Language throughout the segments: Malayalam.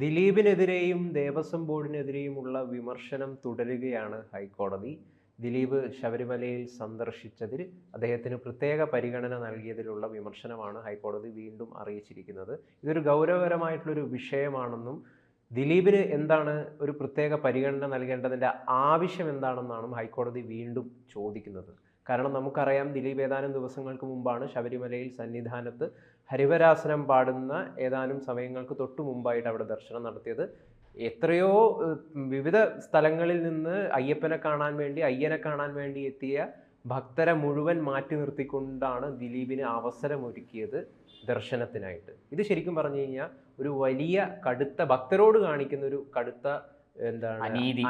ദിലീപിനെതിരെയും ദേവസ്വം ബോർഡിനെതിരെയുമുള്ള വിമർശനം തുടരുകയാണ് ഹൈക്കോടതി. ദിലീപ് ശബരിമലയിൽ സന്ദർശിച്ചതിൽ അദ്ദേഹത്തിന് പ്രത്യേക പരിഗണന നൽകിയതിലുള്ള വിമർശനമാണ് ഹൈക്കോടതി വീണ്ടും അറിയിച്ചിരിക്കുന്നത്. ഇതൊരു ഗൗരവകരമായിട്ടുള്ളൊരു വിഷയമാണെന്നും ദിലീപിന് എന്താണ് ഒരു പ്രത്യേക പരിഗണന നൽകേണ്ടതിൻ്റെ ആവശ്യം എന്താണെന്നാണ് ഹൈക്കോടതി വീണ്ടും ചോദിക്കുന്നത്. കാരണം നമുക്കറിയാം, ദിലീപ് ഏതാനും ദിവസങ്ങൾക്ക് മുമ്പാണ് ശബരിമലയിൽ സന്നിധാനത്ത് ഹരിവരാസനം പാടുന്ന ഏതാനും സമയങ്ങൾക്ക് തൊട്ടു മുമ്പായിട്ട് അവിടെ ദർശനം നടത്തിയത്. എത്രയോ വിവിധ സ്ഥലങ്ങളിൽ നിന്ന് അയ്യപ്പനെ കാണാൻ വേണ്ടി എത്തിയ ഭക്തരെ മുഴുവൻ മാറ്റി നിർത്തിക്കൊണ്ടാണ് ദിലീപിന് അവസരമൊരുക്കിയത് ദർശനത്തിനായിട്ട്. ഇത് ശരിക്കും പറഞ്ഞു കഴിഞ്ഞാൽ ഒരു വലിയ കടുത്ത ഭക്തരോട് കാണിക്കുന്ന ഒരു കടുത്ത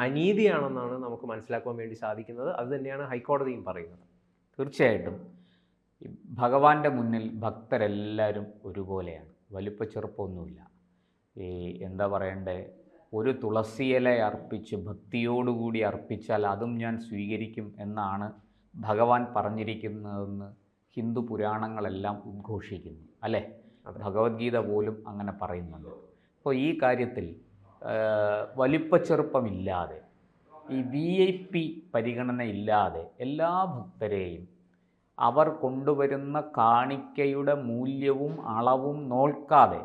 അനീതിയാണെന്നാണ് നമുക്ക് മനസ്സിലാക്കാൻ വേണ്ടി സാധിക്കുന്നത്. അത് തന്നെയാണ് ഹൈക്കോടതിയും പറയുന്നത്. തീർച്ചയായിട്ടും ഭഗവാന്റെ മുന്നിൽ ഭക്തരെല്ലാവരും ഒരുപോലെയാണ്, വലിപ്പ ചെറുപ്പമൊന്നുമില്ല. ഈ എന്താ പറയണ്ടേ, ഒരു തുളസിയില അർപ്പിച്ച് ഭക്തിയോടുകൂടി അർപ്പിച്ചാൽ അതും ഞാൻ സ്വീകരിക്കും എന്നാണ് ഭഗവാൻ പറഞ്ഞിരിക്കുന്നതെന്ന് ഹിന്ദു പുരാണങ്ങളെല്ലാം ഉദ്ഘോഷിക്കുന്നു, അല്ലേ? ഭഗവത്ഗീത പോലും അങ്ങനെ പറയുന്നുണ്ട്. അപ്പോൾ ഈ കാര്യത്തിൽ വലിപ്പച്ചെറുപ്പമില്ലാതെ, ഈ VIP പരിഗണന ഇല്ലാതെ എല്ലാ ഭക്തരെയും അവർ കൊണ്ടുവരുന്ന കാണിക്കയുടെ മൂല്യവും അളവും നോക്കാതെ,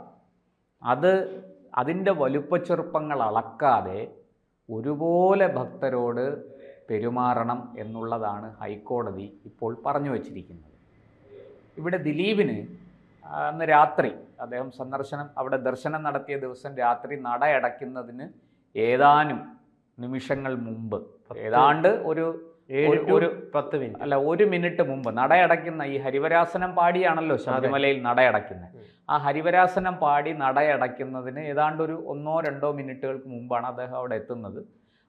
അതിൻ്റെ വലുപ്പച്ചെറുപ്പങ്ങൾ അളക്കാതെ ഒരുപോലെ ഭക്തരോട് പെരുമാറണം എന്നുള്ളതാണ് ഹൈക്കോടതി ഇപ്പോൾ പറഞ്ഞു വച്ചിരിക്കുന്നത്. ഇവിടെ ദിലീപിന് അന്ന് രാത്രി അദ്ദേഹം അവിടെ ദർശനം നടത്തിയ ദിവസം രാത്രി നട അടയ്ക്കുന്നതിന് ഏതാനും നിമിഷങ്ങൾ മുമ്പ്, ഏതാണ്ട് ഒരു 10 മിനിറ്റ് അല്ല 1 മിനിറ്റ് മുമ്പ് നടയടയ്ക്കുന്ന ഈ ഹരിവരാസനം പാടിയാണല്ലോ ശബരിമലയിൽ നടയടയ്ക്കുന്നത്. ആ ഹരിവരാസനം പാടി നടയടയ്ക്കുന്നതിന് ഏതാണ്ട് ഒരു 1-2 മിനിറ്റുകൾക്ക് മുമ്പാണ് അദ്ദേഹം അവിടെ എത്തുന്നത്.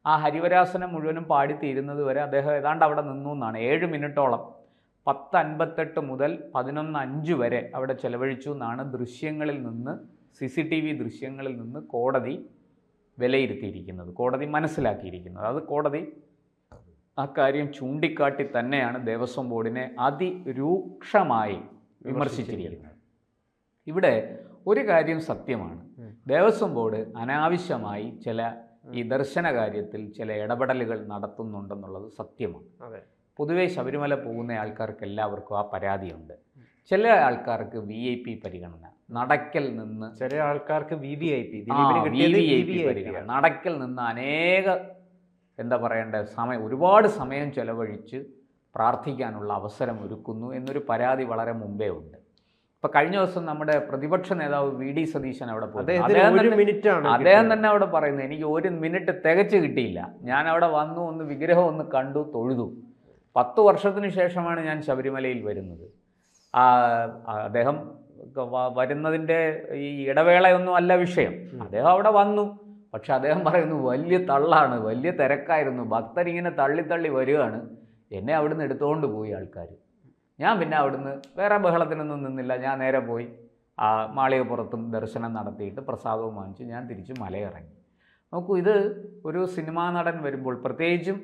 ആ ഹരിവരാസനം മുഴുവനും പാടിത്തീരുന്നത് വരെ അദ്ദേഹം ഏതാണ്ട് അവിടെ നിന്നു എന്നാണ്. 7 മിനിറ്റോളം 10:58 മുതൽ 11:05 വരെ അവിടെ ചെലവഴിച്ചു എന്നാണ് ദൃശ്യങ്ങളിൽ നിന്ന്, CCTV ദൃശ്യങ്ങളിൽ നിന്ന് കോടതി വിലയിരുത്തിയിരിക്കുന്നത്, കോടതി മനസ്സിലാക്കിയിരിക്കുന്നത്. അത് കോടതി ആ കാര്യം ചൂണ്ടിക്കാട്ടി തന്നെയാണ് ദേവസ്വം ബോർഡിനെ അതിരൂക്ഷമായി വിമർശിച്ചിരിക്കുന്നത്. ഇവിടെ ഒരു കാര്യം സത്യമാണ്, ദേവസ്വം ബോർഡ് അനാവശ്യമായി ഈ ദർശന കാര്യത്തിൽ ചില ഇടപെടലുകൾ നടത്തുന്നുണ്ടെന്നുള്ളത് സത്യമാണ്. പൊതുവെ ശബരിമല പോകുന്ന ആൾക്കാർക്ക് എല്ലാവർക്കും ആ പരാതിയുണ്ട്. ചില ആൾക്കാർക്ക് VIP പരിഗണന, നടക്കൽ നിന്ന് ചില ആൾക്കാർക്ക് VVIP പരിഗണന, നടക്കൽ നിന്ന് അനേക ഒരുപാട് സമയം ചെലവഴിച്ച് പ്രാർത്ഥിക്കാനുള്ള അവസരം ഒരുക്കുന്നു എന്നൊരു പരാതി വളരെ മുമ്പേ ഉണ്ട്. ഇപ്പം കഴിഞ്ഞ ദിവസം നമ്മുടെ പ്രതിപക്ഷ നേതാവ് VD സതീശൻ അവിടെ പോയി, അദ്ദേഹം തന്നെ അവിടെ പറയുന്നത്, എനിക്ക് 1 മിനിറ്റ് തികച്ച് കിട്ടിയില്ല, ഞാൻ അവിടെ വന്നു, വിഗ്രഹം ഒന്ന് കണ്ടു, തൊഴുതു. 10 വർഷത്തിന് ശേഷമാണ് ഞാൻ ശബരിമലയിൽ വരുന്നത്. അദ്ദേഹം വരുന്നതിൻ്റെ ഈ ഇടവേളയൊന്നും അല്ല വിഷയം, അദ്ദേഹം അവിടെ വന്നു. പക്ഷെ അദ്ദേഹം പറയുന്നു, വലിയ തള്ളാണ്, വലിയ തിരക്കായിരുന്നു, ഭക്തരിങ്ങനെ തള്ളി വരികയാണ്, എന്നെ അവിടുന്ന് എടുത്തുകൊണ്ട് പോയി ആൾക്കാർ. ഞാൻ പിന്നെ അവിടുന്ന് വേറെ ബഹളത്തിനൊന്നും നിന്നില്ല, ഞാൻ നേരെ പോയി മാളികപ്പുറത്തും ദർശനം നടത്തിയിട്ട് പ്രസാദവും വാങ്ങിച്ച് ഞാൻ തിരിച്ച് മലയിറങ്ങി. നോക്കൂ, ഇത് ഒരു സിനിമാ നടൻ വരുമ്പോൾ, പ്രത്യേകിച്ചും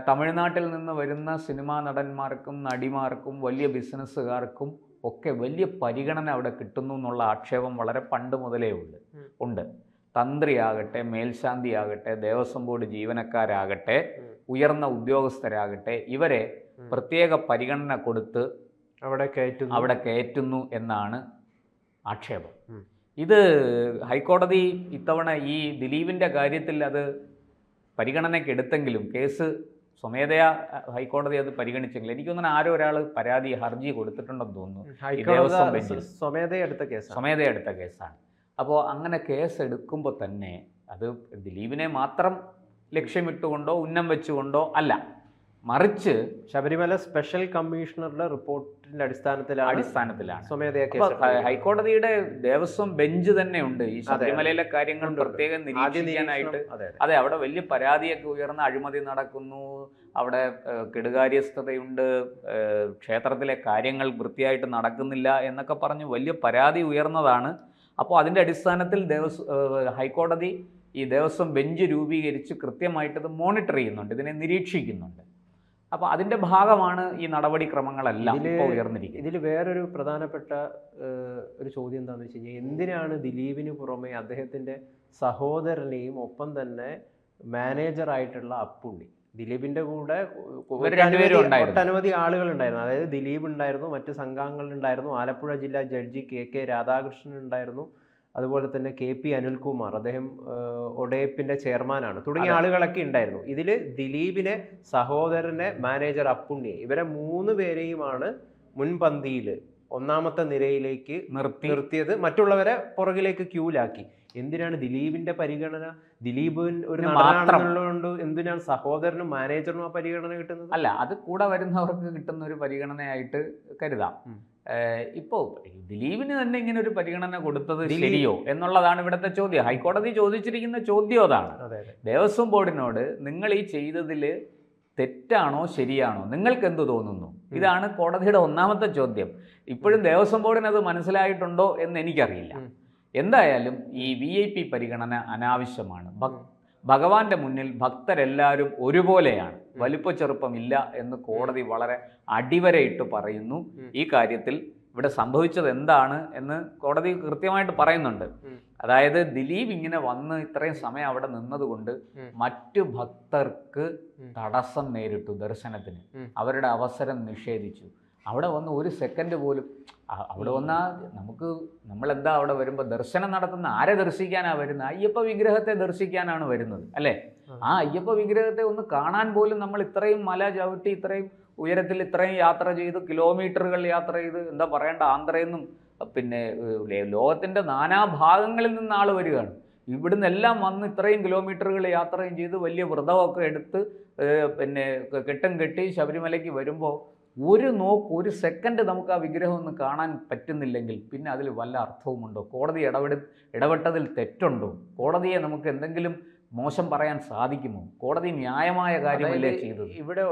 തമിഴ്നാട്ടിൽ നിന്ന് വരുന്ന സിനിമാ നടന്മാർക്കും നടിമാർക്കും വലിയ ബിസിനസ്സുകാർക്കും ഒക്കെ വലിയ പരിഗണന അവിടെ കിട്ടുന്നു എന്നുള്ള ആക്ഷേപം വളരെ പണ്ട് മുതലേ ഉണ്ട്. തന്ത്രിയാകട്ടെ, മേൽശാന്തിയാകട്ടെ, ദേവസ്വം ബോർഡ് ജീവനക്കാരാകട്ടെ, ഉയർന്ന ഉദ്യോഗസ്ഥരാകട്ടെ, ഇവരെ പ്രത്യേക പരിഗണന കൊടുത്ത് അവിടെ കയറ്റുന്നു എന്നാണ് ആക്ഷേപം. ഇത് ഹൈക്കോടതി ഇത്തവണ ഈ ദിലീപിൻ്റെ കാര്യത്തിൽ അത് പരിഗണനയ്ക്ക് എടുത്തെങ്കിലും, കേസ് സ്വമേധയാ ഹൈക്കോടതി അത് പരിഗണിച്ചെങ്കിലും, എനിക്ക് തോന്നുന്നു ഒരാൾ ഹർജി കൊടുത്തിട്ടുണ്ടെന്ന് തോന്നുന്നു. സ്വമേധയെടുത്ത കേസാണ്. അപ്പോൾ അങ്ങനെ കേസ് എടുക്കുമ്പോൾ തന്നെ അത് ദിലീപിനെ മാത്രം ലക്ഷ്യമിട്ടുകൊണ്ടോ ഉന്നം വെച്ചുകൊണ്ടോ അല്ല, മറിച്ച് ശബരിമല സ്പെഷ്യൽ കമ്മീഷണറുടെ റിപ്പോർട്ടിന്റെ അടിസ്ഥാനത്തിലാണ് ഹൈക്കോടതിയുടെ ദേവസ്വം ബെഞ്ച് തന്നെ ഉണ്ട് ഈ ശബരിമലയിലെ കാര്യങ്ങൾ പ്രത്യേകം നിരീക്ഷിക്കാനായിട്ട്. അതെ, അവിടെ വലിയ പരാതിയൊക്കെ ഉയർന്ന അഴിമതി നടക്കുന്നു, അവിടെ കെടുകാര്യസ്ഥതയുണ്ട്, ക്ഷേത്രത്തിലെ കാര്യങ്ങൾ വൃത്തിയായിട്ട് നടക്കുന്നില്ല എന്നൊക്കെ പറഞ്ഞ് വലിയ പരാതി ഉയർന്നതാണ്. അപ്പോൾ അതിൻ്റെ അടിസ്ഥാനത്തിൽ ഹൈക്കോടതി ഈ ദേവസ്വം ബെഞ്ച് രൂപീകരിച്ച് കൃത്യമായിട്ടത് മോണിറ്റർ ചെയ്യുന്നുണ്ട്, ഇതിനെ നിരീക്ഷിക്കുന്നുണ്ട്. അപ്പോൾ അതിൻ്റെ ഭാഗമാണ് ഈ നടപടിക്രമങ്ങളെല്ലാം ഇപ്പോൾ ഉയർന്നിരിക്കുന്നത്. ഇതിൽ വേറൊരു പ്രധാനപ്പെട്ട ഒരു ചോദ്യം എന്താണെന്ന് വെച്ച് കഴിഞ്ഞാൽ, എന്തിനാണ് ദിലീപിന് പുറമെ അദ്ദേഹത്തിൻ്റെ സഹോദരനെയും ഒപ്പം തന്നെ മാനേജറായിട്ടുള്ള അപ്പുണ്ണി, ദിലീപിന്റെ കൂടെ ഒട്ടനവധി ആളുകൾ ഉണ്ടായിരുന്നു. അതായത് ദിലീപ് ഉണ്ടായിരുന്നു, മറ്റ് സംഘാംഗങ്ങൾ ഉണ്ടായിരുന്നു, ആലപ്പുഴ ജില്ലാ ജഡ്ജി കെ രാധാകൃഷ്ണൻ ഉണ്ടായിരുന്നു, അതുപോലെ തന്നെ KP അനിൽകുമാർ, അദ്ദേഹം ഒഡേപ്പിന്റെ ചെയർമാനാണ്, തുടങ്ങിയ ആളുകളൊക്കെ ഉണ്ടായിരുന്നു. ഇതിൽ ദിലീപിനെ, സഹോദരനെ, മാനേജർ അപ്പുണ്ണിയെ, ഇവരെ 3 പേരെയുമാണ് മുൻപന്തിയിൽ ഒന്നാമത്തെ നിരയിലേക്ക് നിർത്തിയത്. മറ്റുള്ളവരെ പുറകിലേക്ക് ക്യൂലാക്കി. എന്തിനാണ് ദിലീപിന്റെ പരിഗണന? ദിലീപ് ഒരു നടനാണെന്നുള്ളതുകൊണ്ട് എന്തിനാണ് സഹോദരനും മാനേജറിനും ആ പരിഗണന കിട്ടുന്നത്? അല്ല, അത് കൂടെ വരുന്നവർക്ക് കിട്ടുന്ന ഒരു പരിഗണനയായിട്ട് കരുതാം. ഇപ്പോ ദിലീപിന് തന്നെ ഇങ്ങനെ ഒരു പരിഗണന കൊടുത്തത് ശരിയോ എന്നുള്ളതാണ് ഇവിടുത്തെ ചോദ്യം. ഹൈക്കോടതി ചോദിച്ചിരിക്കുന്ന ചോദ്യം അതാണ്. ദേവസ്വം ബോർഡിനോട് നിങ്ങൾ ഈ ചെയ്തതിൽ തെറ്റാണോ ശരിയാണോ, നിങ്ങൾക്ക് എന്ത് തോന്നുന്നു? ഇതാണ് കോടതിയുടെ ഒന്നാമത്തെ ചോദ്യം. ഇപ്പോഴും ദേവസ്വം ബോർഡിന് അത് മനസ്സിലായിട്ടുണ്ടോ എന്ന് എനിക്കറിയില്ല. എന്തായാലും ഈ VIP പരിഗണന അനാവശ്യമാണ്. ഭഗവാന്റെ മുന്നിൽ ഭക്തരെല്ലാവരും ഒരുപോലെയാണ്, വലുപ്പ ചെറുപ്പമില്ല എന്ന് കോടതി വളരെ അടിവരയിട്ട് പറയുന്നു. ഈ കാര്യത്തിൽ ഇവിടെ സംഭവിച്ചത് എന്താണ് എന്ന് കോടതി കൃത്യമായിട്ട് പറയുന്നുണ്ട്. അതായത് ദിലീപ് ഇങ്ങനെ വന്ന് ഇത്രയും സമയം അവിടെ നിന്നതുകൊണ്ട് മറ്റു ഭക്തർക്ക് തടസ്സം നേരിട്ടു, ദർശനത്തിന് അവരുടെ അവസരം നിഷേധിച്ചു. അവിടെ വന്ന് ഒരു സെക്കൻഡ് പോലും അവിടെ വന്നാൽ നമ്മളെന്താ അവിടെ വരുമ്പോൾ ദർശനം നടത്തുന്ന ആരെ ദർശിക്കാനാണ് വരുന്നത്? അയ്യപ്പ വിഗ്രഹത്തെ ദർശിക്കാനാണ് വരുന്നത്, അല്ലേ? ആ അയ്യപ്പ വിഗ്രഹത്തെ ഒന്ന് കാണാൻ പോലും നമ്മൾ ഇത്രയും മല ചവിട്ടി, ഇത്രയും ഉയരത്തിൽ ഇത്രയും യാത്ര ചെയ്ത്, കിലോമീറ്ററുകൾ യാത്ര ചെയ്ത്, എന്താ പറയേണ്ട, ആന്ധ്രയിൽ നിന്നും പിന്നെ ലോകത്തിൻ്റെ നാനാഭാഗങ്ങളിൽ നിന്ന് ആൾ വരികയാണ്. ഇവിടുന്ന് എല്ലാം വന്ന് ഇത്രയും കിലോമീറ്ററുകൾ യാത്രയും ചെയ്ത് വലിയ വ്രതമൊക്കെ എടുത്ത് പിന്നെ കെട്ടും കെട്ടി ശബരിമലയ്ക്ക് വരുമ്പോൾ ഒരു സെക്കൻഡ് നമുക്ക് ആ വിഗ്രഹം ഒന്ന് കാണാൻ പറ്റുന്നില്ലെങ്കിൽ പിന്നെ അതിൽ വല്ല അർത്ഥവുമുണ്ടോ? കോടതി ഇടപെട്ടതിൽ തെറ്റുണ്ടോ? കോടതിയെ നമുക്ക് എന്തെങ്കിലും മോശം പറയാൻ സാധിക്കുമോ? കോടതി ന്യായമായ കാര്യമല്ലേ ചെയ്തത്? ഇവിടെ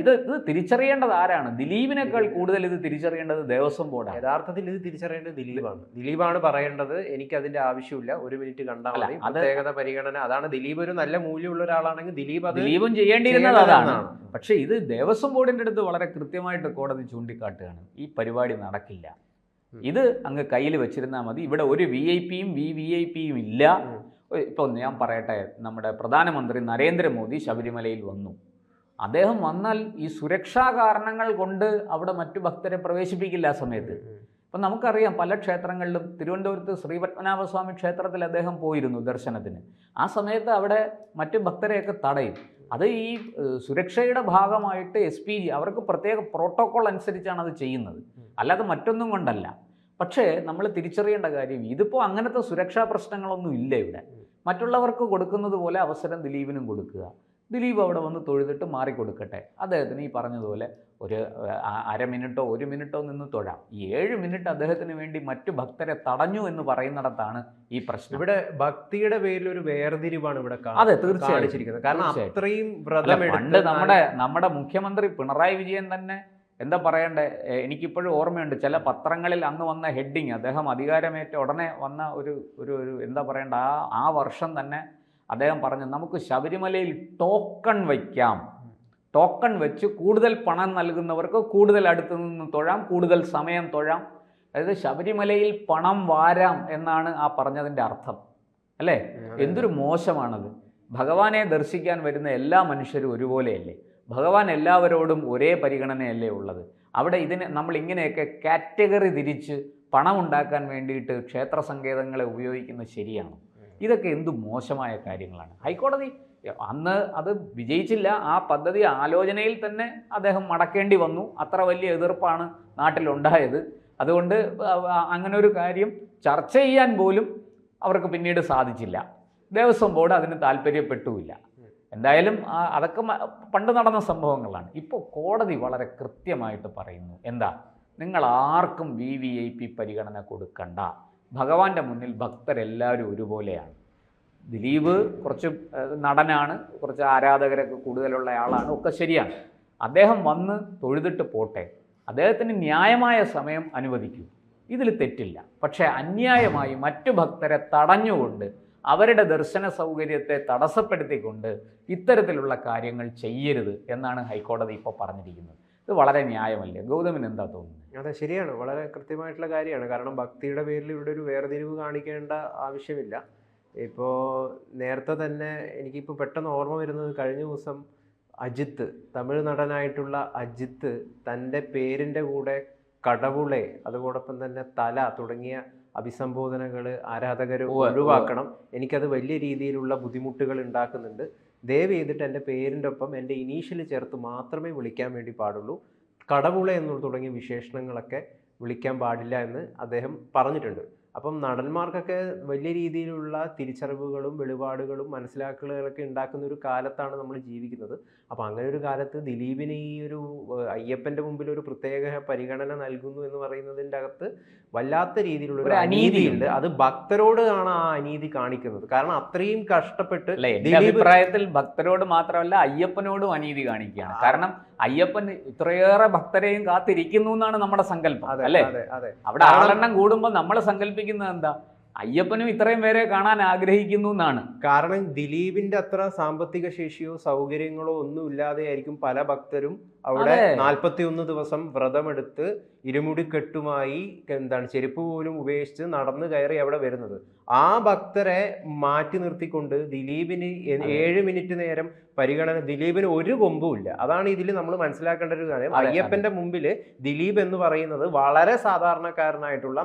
ഇത് തിരിച്ചറിയേണ്ടത് ആരാണ്? ദിലീപിനേക്കാൾ കൂടുതൽ ഇത് തിരിച്ചറിയേണ്ടത് ദേവസ്വം ബോർഡാണ്. യഥാർത്ഥത്തിൽ ഇത് തിരിച്ചറിയേണ്ടത് ദിലീപാണ് പറയേണ്ടത്. എനിക്ക് അതിന്റെ ആവശ്യമില്ല, 1 മിനിറ്റ് കണ്ടാൽ മതി, പ്രത്യേകത പരിഗണന. അതാണ് ദിലീപ് ഒരു നല്ല മൂല്യമുള്ള ഒരാളാണെങ്കിൽ ദിലീപും ചെയ്യേണ്ടിയിരുന്നത് അതാണ്. പക്ഷേ ഇത് ദേവസ്വം ബോർഡിന്റെ അടുത്ത് വളരെ കൃത്യമായിട്ട് കോടതി ചൂണ്ടിക്കാട്ടുകയാണ്, ഈ പരിപാടി നടക്കില്ല, ഇത് അങ്ങ് കയ്യിൽ വെച്ചിരുന്നാൽ മതി, ഇവിടെ ഒരു VIPയും VVIPയും ഇല്ല. ഇപ്പോൾ ഞാൻ പറയട്ടെ, നമ്മുടെ പ്രധാനമന്ത്രി നരേന്ദ്രമോദി ശബരിമലയിൽ വന്നു. അദ്ദേഹം വന്നാൽ ഈ സുരക്ഷാ കാരണങ്ങൾ കൊണ്ട് അവിടെ മറ്റു ഭക്തരെ പ്രവേശിപ്പിക്കില്ല ആ സമയത്ത്. അപ്പം നമുക്കറിയാം, പല ക്ഷേത്രങ്ങളിലും, തിരുവനന്തപുരത്ത് ശ്രീപത്മനാഭസ്വാമി ക്ഷേത്രത്തിൽ അദ്ദേഹം പോയിരുന്നു ദർശനത്തിന്. ആ സമയത്ത് അവിടെ മറ്റു ഭക്തരെയൊക്കെ തടയും. അത് ഈ സുരക്ഷയുടെ ഭാഗമായിട്ട് SPG അവർക്ക് പ്രത്യേക പ്രോട്ടോക്കോൾ അനുസരിച്ചാണ് അത് ചെയ്യുന്നത്, അല്ലാതെ മറ്റൊന്നും കൊണ്ടല്ല. പക്ഷേ നമ്മൾ തിരിച്ചറിയേണ്ട കാര്യം, ഇതിപ്പോൾ അങ്ങനത്തെ സുരക്ഷാ പ്രശ്നങ്ങളൊന്നും ഇല്ല ഇവിടെ. മറ്റുള്ളവർക്ക് കൊടുക്കുന്നത് പോലെ അവസരം ദിലീപിനും കൊടുക്കുക. ദിലീപ് അവിടെ വന്ന് തൊഴുതിട്ട് മാറിക്കൊടുക്കട്ടെ. അദ്ദേഹത്തിന് ഈ പറഞ്ഞതുപോലെ ഒരു അര മിനിറ്റോ 1 മിനിറ്റോ നിന്ന് തൊഴാം. ഈ 7 മിനിറ്റ് അദ്ദേഹത്തിന് വേണ്ടി മറ്റു ഭക്തരെ തടഞ്ഞു എന്ന് പറയുന്നിടത്താണ് ഈ പ്രശ്നം. ഇവിടെ ഭക്തിയുടെ പേരിൽ ഒരു വേർതിരിവാണ് ഇവിടെ തീർച്ചയായിട്ടും. കാരണം അത്രയും പണ്ട് നമ്മുടെ മുഖ്യമന്ത്രി പിണറായി വിജയൻ തന്നെ എന്താ പറയണ്ടേ, എനിക്കിപ്പോഴും ഓർമ്മയുണ്ട്, ചില പത്രങ്ങളിൽ അന്ന് വന്ന ഹെഡിങ്, അദ്ദേഹം അധികാരമേറ്റ ഉടനെ വന്ന ഒരു എന്താ പറയണ്ട, ആ വർഷം തന്നെ അദ്ദേഹം പറഞ്ഞു, നമുക്ക് ശബരിമലയിൽ ടോക്കൺ വയ്ക്കാം, ടോക്കൺ വെച്ച് കൂടുതൽ പണം നൽകുന്നവർക്ക് കൂടുതൽ അടുത്ത് നിന്ന് തൊഴാം, കൂടുതൽ സമയം തൊഴാം. അതായത് ശബരിമലയിൽ പണം വാരാം എന്നാണ് ആ പറഞ്ഞതിൻ്റെ അർത്ഥം, അല്ലേ? എന്തൊരു മോശമാണത്. ഭഗവാനെ ദർശിക്കാൻ വരുന്ന എല്ലാ മനുഷ്യരും ഒരുപോലെയല്ലേ? ഭഗവാൻ എല്ലാവരോടും ഒരേ പരിഗണനയല്ലേ ഉള്ളത്? അവിടെ നമ്മൾ ഇങ്ങനെയൊക്കെ കാറ്റഗറി തിരിച്ച് പണം ഉണ്ടാക്കാൻ വേണ്ടിയിട്ട് ക്ഷേത്ര സങ്കേതങ്ങളെ ഉപയോഗിക്കുന്നത് ശരിയാണോ? ഇതൊക്കെ എന്തു മോശമായ കാര്യങ്ങളാണ്. ഹൈക്കോടതി അന്ന് അത് വിജയിച്ചില്ല. ആ പദ്ധതി ആലോചനയിൽ തന്നെ അദ്ദേഹം മടക്കേണ്ടി വന്നു. അത്ര വലിയ എതിർപ്പാണ് നാട്ടിലുണ്ടായത്. അതുകൊണ്ട് അങ്ങനെ ഒരു കാര്യം ചർച്ച ചെയ്യാൻ പോലും അവർക്ക് പിന്നീട് സാധിച്ചില്ല. ദേവസ്വം ബോർഡ് അതിന് താല്പര്യപ്പെട്ടുമില്ല. എന്തായാലും അതൊക്കെ പണ്ട് നടന്ന സംഭവങ്ങളാണ്. ഇപ്പോൾ കോടതി വളരെ കൃത്യമായിട്ട് പറയുന്നു, എന്താ, നിങ്ങൾ ആർക്കും VVIP പരിഗണന കൊടുക്കണ്ട, ഭഗവാന്റെ മുന്നിൽ ഭക്തരെല്ലാവരും ഒരുപോലെയാണ്. ദിലീപ് കുറച്ച് നടനാണ്, കുറച്ച് ആരാധകരൊക്കെ കൂടുതലുള്ള ആളാണ്, ഒക്കെ ശരിയാണ്. അദ്ദേഹം വന്ന് തൊഴുതിട്ട് പോട്ടെ, അദ്ദേഹത്തിന് ന്യായമായ സമയം അനുവദിക്കൂ, ഇതിൽ തെറ്റില്ല. പക്ഷേ അന്യായമായി മറ്റു ഭക്തരെ തടഞ്ഞുകൊണ്ട്, അവരുടെ ദർശന സൗകര്യത്തെ തടസ്സപ്പെടുത്തിക്കൊണ്ട് ഇത്തരത്തിലുള്ള കാര്യങ്ങൾ ചെയ്യരുത് എന്നാണ് ഹൈക്കോടതി ഇപ്പോൾ പറഞ്ഞിരിക്കുന്നത്. ഇത് വളരെ ന്യായമല്ലേ? ഗൗതമിന് എന്താ തോന്നുന്നത്? അതെ, ശരിയാണ്, വളരെ കൃത്യമായിട്ടുള്ള കാര്യമാണ്. കാരണം ഭക്തിയുടെ പേരിൽ ഇവിടെ ഒരു വേർതിരിവ് കാണിക്കേണ്ട ആവശ്യമില്ല. ഇപ്പോൾ നേരത്തെ തന്നെ എനിക്കിപ്പോൾ പെട്ടെന്ന് ഓർമ്മ വരുന്നത് കഴിഞ്ഞ ദിവസം അജിത്ത്, തമിഴ് നടനായിട്ടുള്ള അജിത്ത് തൻ്റെ പേരിൻ്റെ കൂടെ കടവുളെ അതോടൊപ്പം തന്നെ തല തുടങ്ങിയ അഭിസംബോധനകൾ ആരാധകർ ഒഴിവാക്കണം, എനിക്കത് വലിയ രീതിയിലുള്ള ബുദ്ധിമുട്ടുകൾ ഉണ്ടാക്കുന്നുണ്ട്, ദയവ് ചെയ്തിട്ട് എൻ്റെ പേരിൻ്റെ ഒപ്പം എൻ്റെ ഇനീഷ്യൽ ചേർത്ത് മാത്രമേ വിളിക്കാൻ വേണ്ടി പാടുള്ളൂ, കടവുള എന്ന് തുടങ്ങിയ വിശേഷണങ്ങളൊക്കെ വിളിക്കാൻ പാടില്ല എന്ന് അദ്ദേഹം പറഞ്ഞിട്ടുണ്ട്. അപ്പം നടന്മാർക്കൊക്കെ വലിയ രീതിയിലുള്ള തിരിച്ചറിവുകളും വെളിപാടുകളും മനസ്സിലാക്കലുകളൊക്കെ ഉണ്ടാക്കുന്ന ഒരു കാലത്താണ് നമ്മൾ ജീവിക്കുന്നത്. അപ്പോൾ അങ്ങനെ ഒരു കാലത്ത് ദിലീപിന് ഈ ഒരു അയ്യപ്പൻ്റെ മുമ്പിൽ ഒരു പ്രത്യേക പരിഗണന നൽകുന്നു എന്ന് പറയുന്നതിൻ്റെ അകത്ത് വല്ലാത്ത രീതിയിലുള്ള ഒരു അനീതിയുണ്ട്. അത് ഭക്തരോടാണ് ആ അനീതി കാണിക്കുന്നത്. കാരണം അത്രയും കഷ്ടപ്പെട്ട് അഭിപ്രായത്തിൽ ഭക്തരോട് മാത്രമല്ല അയ്യപ്പനോടും അനീതി കാണിക്കുകയാണ്. കാരണം അയ്യപ്പൻ ഇത്രയേറെ ഭക്തരെയും കാത്തിരിക്കുന്നു എന്നാണ് നമ്മുടെ സങ്കല്പം, അല്ലേ? അവിടെ ആളെണ്ണം കൂടുമ്പോൾ നമ്മൾ സങ്കല്പിക്കുന്നത് എന്താ? അയ്യപ്പനും ഇത്രയും പേരെ കാണാൻ ആഗ്രഹിക്കുന്നു എന്നാണ്. കാരണം ദിലീപിന്റെ അത്ര സാമ്പത്തിക ശേഷിയോ സൗകര്യങ്ങളോ ഒന്നും ഇല്ലാതെ ആയിരിക്കും പല ഭക്തരും അവിടെ 41 ദിവസം വ്രതമെടുത്ത് ഇരുമുടിക്കെട്ടുമായി ചെരുപ്പ് പോലും ഉപേക്ഷിച്ച് നടന്നു കയറി അവിടെ വരുന്നത്. ആ ഭക്തരെ മാറ്റി നിർത്തിക്കൊണ്ട് ദിലീപിന് 7 മിനിറ്റ് നേരം പരിഗണന, ദിലീപിന് ഒരു കൊമ്പുമില്ല. അതാണ് ഇതിൽ നമ്മൾ മനസ്സിലാക്കേണ്ട ഒരു കാര്യം. അയ്യപ്പന്റെ മുമ്പിൽ ദിലീപ് എന്ന് പറയുന്നത് വളരെ സാധാരണക്കാരനായിട്ടുള്ള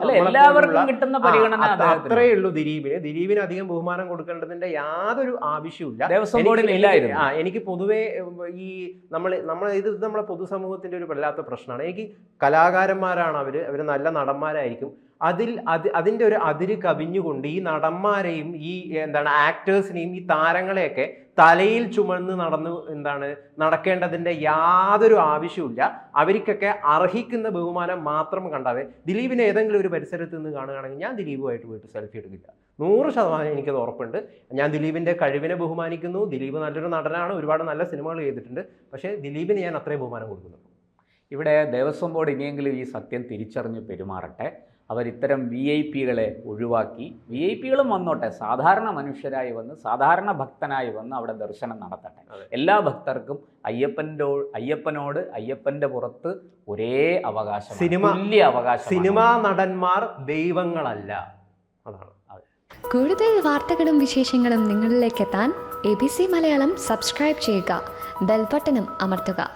അത്രയേ ഉള്ളൂ ദിലീപിന് അധികം ബഹുമാനം കൊടുക്കേണ്ടതിന്റെ യാതൊരു ആവശ്യമില്ല. എനിക്ക് പൊതുവേ ഈ നമ്മളെ പൊതുസമൂഹത്തിന്റെ ഒരു വല്ലാത്ത പ്രശ്നമാണ്. എനിക്ക് കലാകാരന്മാരാണ് അവര് നല്ല നടന്മാരായിരിക്കും, അതിന്റെ ഒരു അതിര് കവിഞ്ഞുകൊണ്ട് ഈ നടന്മാരെയും ഈ ആക്ടേഴ്സിനെയും ഈ താരങ്ങളെയൊക്കെ തലയിൽ ചുമന്ന് നടക്കേണ്ടതിന്റെ യാതൊരു ആവശ്യമില്ല. അവർക്കൊക്കെ അർഹിക്കുന്ന ബഹുമാനം മാത്രം കണ്ടാവേ. ദിലീപിനെ ഏതെങ്കിലും ഒരു പരിസരത്ത് നിന്ന് കാണുകയാണെങ്കിൽ ഞാൻ ദിലീപുമായിട്ട് പോയിട്ട് സെൽഫി എടുക്കില്ല, 100% എനിക്കത് ഉറപ്പുണ്ട്. ഞാൻ ദിലീപിന്റെ കഴിവിനെ ബഹുമാനിക്കുന്നു, ദിലീപ് നല്ലൊരു നടനാണ്, ഒരുപാട് നല്ല സിനിമകൾ ചെയ്തിട്ടുണ്ട്. പക്ഷേ ദിലീപിന് ഞാൻ അത്രയും ബഹുമാനം കൊടുക്കുന്നു. ഇവിടെ ദേവസ്വം ബോർഡ് ഇനിയെങ്കിലും ഈ സത്യം തിരിച്ചറിഞ്ഞ് പെരുമാറട്ടെ. അവരിത്തരം VIP-കളെ ഒഴിവാക്കി, VIP-കളും വന്നോട്ടെ, സാധാരണ മനുഷ്യരായി വന്ന് സാധാരണ ഭക്തനായി വന്ന് അവിടെ ദർശനം നടത്തട്ടെ. എല്ലാ ഭക്തർക്കും അയ്യപ്പനോട് അയ്യപ്പന്റെ പുറത്ത് ഒരേ അവകാശം, തുല്യ അവകാശം. സിനിമാ നടന്മാർ ദൈവങ്ങളല്ല, അതാണ്. കൂടുതൽ വാർത്തകളും വിശേഷങ്ങളും നിങ്ങളിലേക്ക് എത്താൻ ABC മലയാളം സബ്സ്ക്രൈബ് ചെയ്യുക, ബെൽ ബട്ടണും അമർത്തുക.